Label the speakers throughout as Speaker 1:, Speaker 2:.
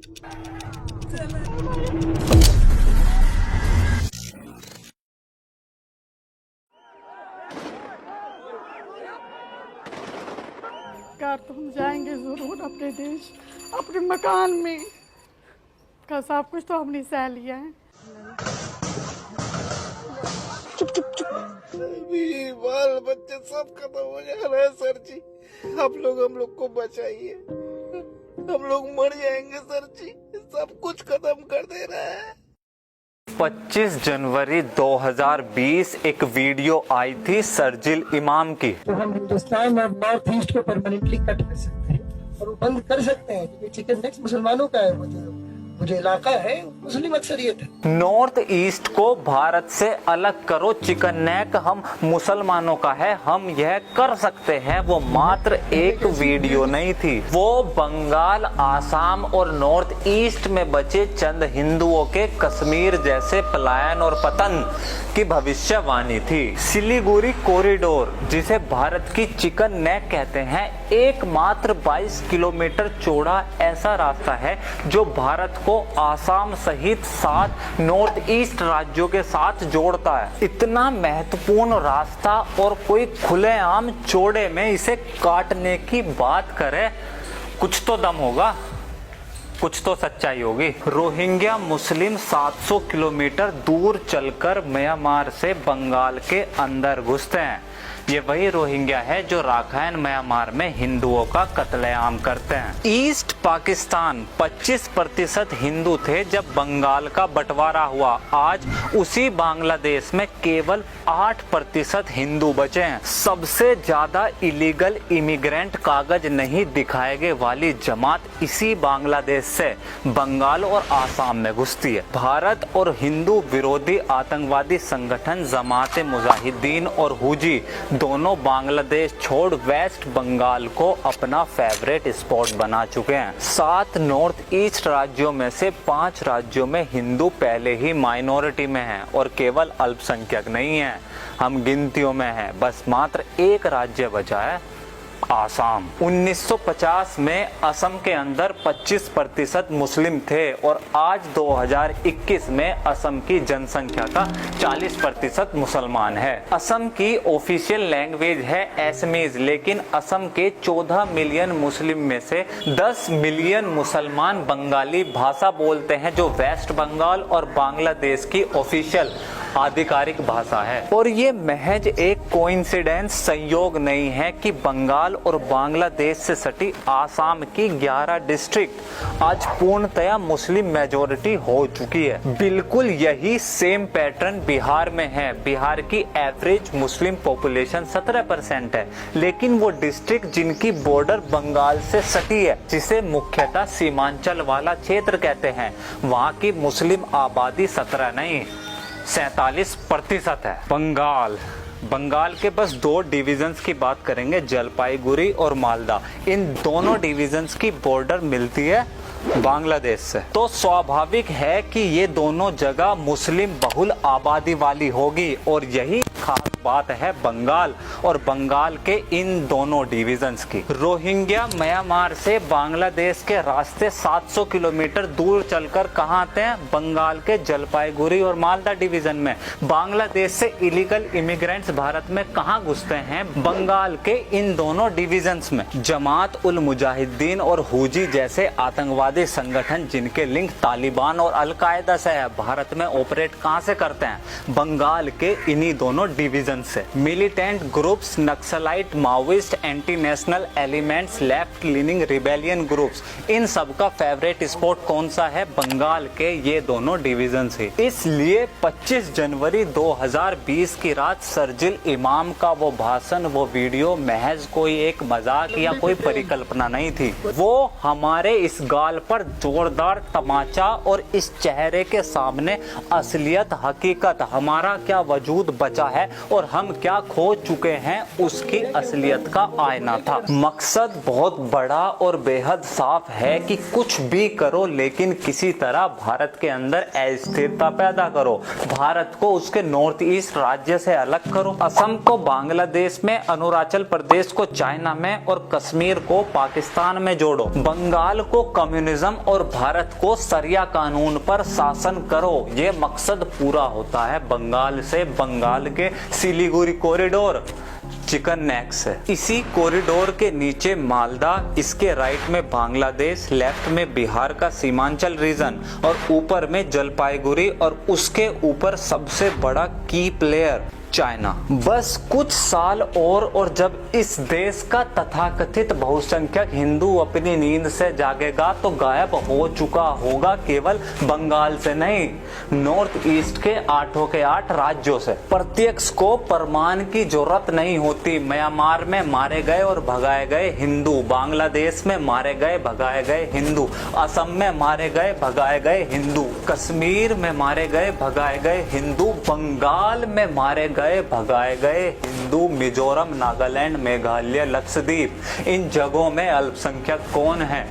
Speaker 1: Car तो हम जाएंगे जरूर अपने देश, अपने मकान में का सब कुछ तो हमने सह लिया है।
Speaker 2: अभी बाल बच्चे सब खत्म हो जा रहे हैं सर जी। आप लोग हम लोग को बचाइए, हम लोग मर जाएंगे सर जी। सब कुछ खत्म कर दे रहा है।
Speaker 3: 25 जनवरी 2020 एक वीडियो आई थी शर्जील इमाम की।
Speaker 4: तो हम हिंदुस्तान और नॉर्थ ईस्ट को परमानेंटली कट कर सकते हैं और वो बंद कर सकते हैं, क्योंकि चिकन नेक्स्ट मुसलमानों का है। वो जो इलाका है मुस्लिम अक्सरियत है।
Speaker 3: नॉर्थ ईस्ट को भारत से अलग करो, चिकन नेक हम मुसलमानों का है, हम यह कर सकते हैं। वो मात्र एक वीडियो नहीं थी, वो बंगाल, आसाम और नॉर्थ ईस्ट में बचे चंद हिंदुओं के कश्मीर जैसे पलायन और पतन की भविष्यवाणी थी। सिलीगुड़ी कॉरिडोर, जिसे भारत की चिकन नेक कहते हैं, एकमात्र 22 किलोमीटर चौड़ा ऐसा रास्ता है जो भारत को आसाम सहित 7 नॉर्थ ईस्ट राज्यों के साथ जोड़ता है। इतना महत्वपूर्ण रास्ता और कोई खुलेआम चौड़े में इसे काटने की बात करे, कुछ तो दम होगा, कुछ तो सच्चाई होगी। रोहिंग्या मुस्लिम 700 किलोमीटर दूर चलकर म्यांमार से बंगाल के अंदर घुसते हैं। ये वही रोहिंग्या है जो राखाइन म्यांमार में हिंदुओं का कत्लेआम करते हैं। ईस्ट पाकिस्तान 25% हिंदू थे जब बंगाल का बंटवारा हुआ। आज उसी बांग्लादेश में केवल 8% हिंदू बचे हैं। सबसे ज्यादा इलीगल इमिग्रेंट कागज नहीं दिखाए वाली जमात इसी बांग्लादेश से बंगाल और आसाम में घुसती है। भारत और हिंदू विरोधी आतंकवादी संगठन जमात मुजाहिदीन और हुजी दोनों बांग्लादेश छोड़ वेस्ट बंगाल को अपना फेवरेट स्पॉट बना चुके हैं। 7 नॉर्थ ईस्ट राज्यों में से 5 राज्यों में हिंदू पहले ही माइनॉरिटी में हैं और केवल अल्पसंख्यक नहीं हैं, हम गिनतियों में हैं। बस मात्र एक राज्य बचा है, आसाम। 1950 में असम के अंदर 25% मुस्लिम थे और आज 2021 में असम की जनसंख्या का 40% मुसलमान है। असम की ऑफिशियल लैंग्वेज है असमीज, लेकिन असम के 14 मिलियन मुस्लिम में से 10 मिलियन मुसलमान बंगाली भाषा बोलते हैं, जो वेस्ट बंगाल और बांग्लादेश की ऑफिशियल आधिकारिक भाषा है। और ये महज एक कोइंसिडेंस, संयोग नहीं है कि बंगाल और बांग्लादेश से सटी आसाम की 11 डिस्ट्रिक्ट आज पूर्णतया मुस्लिम मेजोरिटी हो चुकी है। बिल्कुल यही सेम पैटर्न बिहार में है। बिहार की एवरेज मुस्लिम पॉपुलेशन 17% है, लेकिन वो डिस्ट्रिक्ट जिनकी बॉर्डर बंगाल से सटी है, जिसे मुख्यतः सीमांचल वाला क्षेत्र कहते हैं, वहाँ की मुस्लिम आबादी 17 नहीं 47% है। बंगाल के बस 2 डिविजन्स की बात करेंगे, जलपाईगुड़ी और मालदा। इन दोनों डिविजन्स की बॉर्डर मिलती है बांग्लादेश से, तो स्वाभाविक है कि ये दोनों जगह मुस्लिम बहुल आबादी वाली होगी। और यही खास बात है बंगाल और बंगाल के इन दोनों डिविजन्स की। रोहिंग्या म्यांमार से बांग्लादेश के रास्ते 700 किलोमीटर दूर चलकर कहाँ आते हैं? बंगाल के जलपाईगुड़ी और मालदा डिवीजन में। बांग्लादेश से इलीगल इमिग्रेंट्स भारत में कहाँ घुसते हैं? बंगाल के इन दोनों डिविजन्स में। जमात उल मुजाहिदीन और हुजी जैसे आतंकवादी संगठन जिनके लिंक तालिबान और अलकायदा से है, भारत में ऑपरेट कहाँ से करते हैं? बंगाल के इन्हीं दोनों डिवीजन से। Militant groups, naxalite, maoist, anti national elements, left leaning rebellion groups, इन सब का फेवरेट स्पॉट कौन सा है? बंगाल के ये दोनों डिवीजन है। इसलिए 25 जनवरी 2020 की रात शर्जील इमाम का वो भाषण, वो वीडियो महज कोई एक मजाक या कोई परिकल्पना नहीं थी। वो हमारे इस गाल पर जोरदार तमाचा और इस चेहरे के सामने असलियत, हकीकत, हमारा क्या वजूद बचा है और हम क्या खो चुके हैं उसकी असलियत का आईना था। मकसद बहुत बड़ा और बेहद साफ है कि कुछ भी करो, लेकिन किसी तरह भारत के अंदर अस्थिरता पैदा करो, भारत को उसके नॉर्थ ईस्ट राज्य से अलग करो, असम को बांग्लादेश में, अरुणाचल प्रदेश को चाइना में और कश्मीर को पाकिस्तान में जोड़ो, बंगाल को कम्युनिस्ट कम्युनिज्म और भारत को सरिया कानून पर शासन करो, ये मकसद पूरा होता है बंगाल से बंगाल के सिलीगुड़ी कॉरिडोर चिकन नेक से। इसी कॉरिडोर के नीचे मालदा, इसके राइट में बांग्लादेश, लेफ्ट में बिहार का सीमांचल रीजन और ऊपर में जलपाईगुड़ी और उसके ऊपर सबसे बड़ा की प्लेयर चाइना। बस कुछ साल और जब इस देश का तथाकथित बहुसंख्यक हिंदू अपनी नींद से जागेगा तो गायब हो चुका होगा केवल बंगाल से नहीं, नॉर्थ ईस्ट के 8 के 8 राज्यों से। प्रत्यक्ष को प्रमाण की जरूरत नहीं होती। म्यांमार में मारे गए और भगाए गए हिंदू, बांग्लादेश में मारे गए भगाए गए हिंदू, असम में मारे गए भगाए गए हिंदू, कश्मीर में मारे गए भगाए गए हिंदू, बंगाल में मारे गए भगाए गए हिंदू, मिजोरम, नागालैंड, मेघालय, लक्षद्वीप, इन जगहों में अल्पसंख्यक कौन है?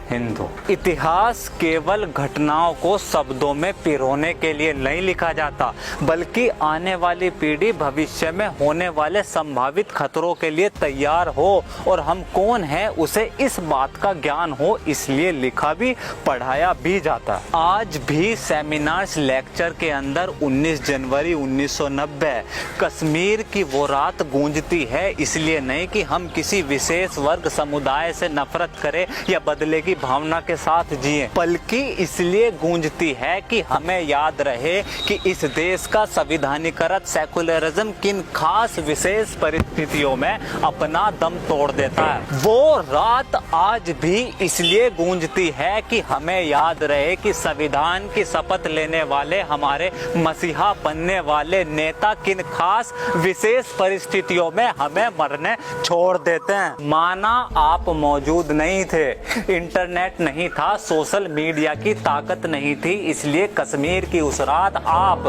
Speaker 3: हिंदू। इतिहास केवल घटनाओं को शब्दों में पिरोने के लिए नहीं लिखा जाता, बल्कि आने वाली पीढ़ी भविष्य में होने वाले संभावित खतरों के लिए तैयार हो और हम कौन है उसे इस बात का ज्ञान हो, इसलिए लिखा भी पढ़ाया भी जाता। आज भी सेमिनार्स लेक्चर के अंदर 19 जनवरी 1990 कश्मीर की वो रात गूंजती है, इसलिए नहीं कि हम किसी विशेष वर्ग समुदाय से नफरत करें या बदले की भावना के साथ जिए, बल्कि इसलिए गूंजती है कि हमें याद रहे कि इस देश का संविधानीकृत सेकुलरिज्म किन खास विशेष परिस्थितियों में अपना दम तोड़ देता है। वो रात आज भी इसलिए गूंजती है कि हमें याद रहे कि संविधान की शपथ लेने वाले हमारे मसीहा बनने वाले नेता किन खास विशेष परिस्थितियों में हमें मरने छोड़ देते हैं। माना आप मौजूद नहीं थे, इंटरनेट नहीं था, सोशल मीडिया की ताकत नहीं थी, इसलिए कश्मीर की उस रात आप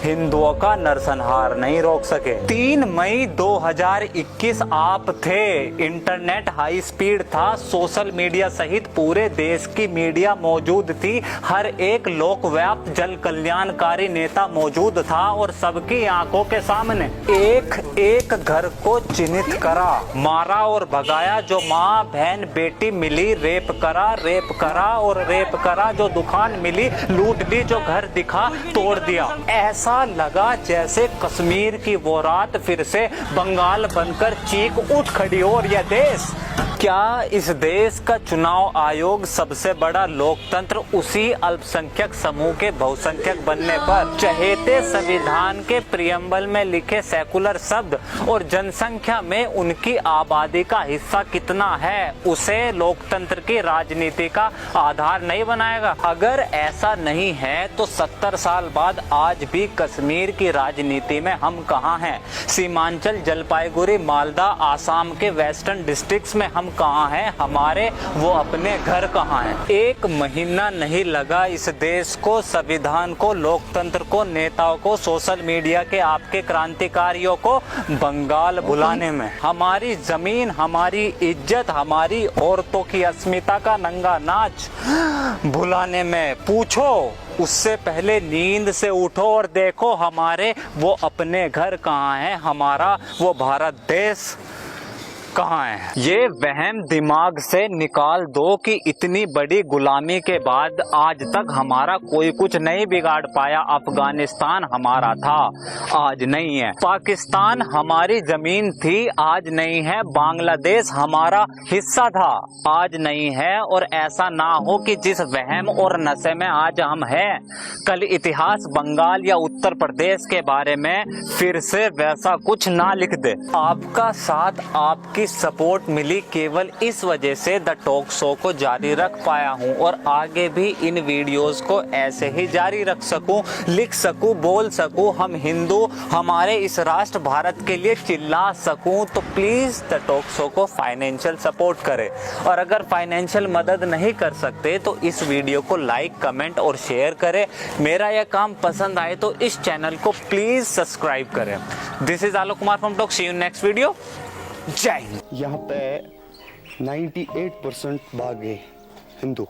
Speaker 3: हिंदुओं का नरसंहार नहीं रोक सके। 3 मई 2021 आप थे, इंटरनेट हाई स्पीड था, सोशल मीडिया सहित पूरे देश की मीडिया मौजूद थी, हर एक लोकव्याप्त जल कल्याणकारी नेता मौजूद था और सबकी आंखों के सामने एक एक घर को चिन्हित करा, मारा और भगाया। जो माँ बहन बेटी मिली रेप करा और रेप करा, जो दुकान मिली लूट ली, जो घर दिखा तोड़ दिया। ऐसा लगा जैसे कश्मीर की वो रात फिर से बंगाल बनकर चीख उठ खड़ी हो। और यह देश, क्या इस देश का चुनाव आयोग सबसे बड़ा लोकतंत्र उसी अल्पसंख्यक समूह के बहुसंख्यक बनने पर चहेते संविधान के प्रियम्बल में लिखे सेकुलर शब्द और जनसंख्या में उनकी आबादी का हिस्सा कितना है उसे लोकतंत्र की राजनीति का आधार नहीं बनाएगा? अगर ऐसा नहीं है तो 70 साल बाद आज भी कश्मीर की राजनीति में हम कहाँ हैं? सीमांचल, जलपाईगुड़ी, मालदा, आसाम के वेस्टर्न डिस्ट्रिक्ट्स में हम कहाँ हैं? हमारे वो अपने घर कहाँ हैं? 1 महीना नहीं लगा इस देश को, संविधान को, लोकतंत्र को, नेताओं को, सोशल मीडिया के आपके क्रांतिकारियों को बंगाल बुलाने में। हमारी जमीन, हमारी इज्जत, हमारी औरतों की अस्मिता का नंगा नाच भुलाने में। पूछो उससे पहले नींद से उठो और देखो हमारे वो अपने घर कहाँ हैं, हमारा वो भारत देश कहाँ है? ये वहम दिमाग से निकाल दो कि इतनी बड़ी गुलामी के बाद आज तक हमारा कोई कुछ नहीं बिगाड़ पाया। अफगानिस्तान हमारा था, आज नहीं है। पाकिस्तान हमारी जमीन थी, आज नहीं है। बांग्लादेश हमारा हिस्सा था, आज नहीं है। और ऐसा ना हो कि जिस वहम और नशे में आज हम हैं, कल इतिहास बंगाल या उत्तर प्रदेश के बारे में फिर से वैसा कुछ ना लिख दे। आपका साथ, आपकी सपोर्ट मिली केवल इस वजह से द टॉक शो को जारी रख पाया हूं और आगे भी इन वीडियोस को ऐसे ही जारी रख सकूं, लिख सकूं, बोल सकूं, हम हिंदू हमारे इस राष्ट्र भारत के लिए चिल्ला सकूं। तो प्लीज द टॉक शो को फाइनेंशियल सपोर्ट करें और अगर फाइनेंशियल मदद नहीं कर सकते तो इस वीडियो को लाइक, कमेंट और शेयर करें। मेरा यह काम पसंद आए तो इस चैनल को प्लीज सब्सक्राइब करें। This is Alok Kumar from talk, see you next video. जय हिंद।
Speaker 5: यहाँ पे 98% भागे हिंदू।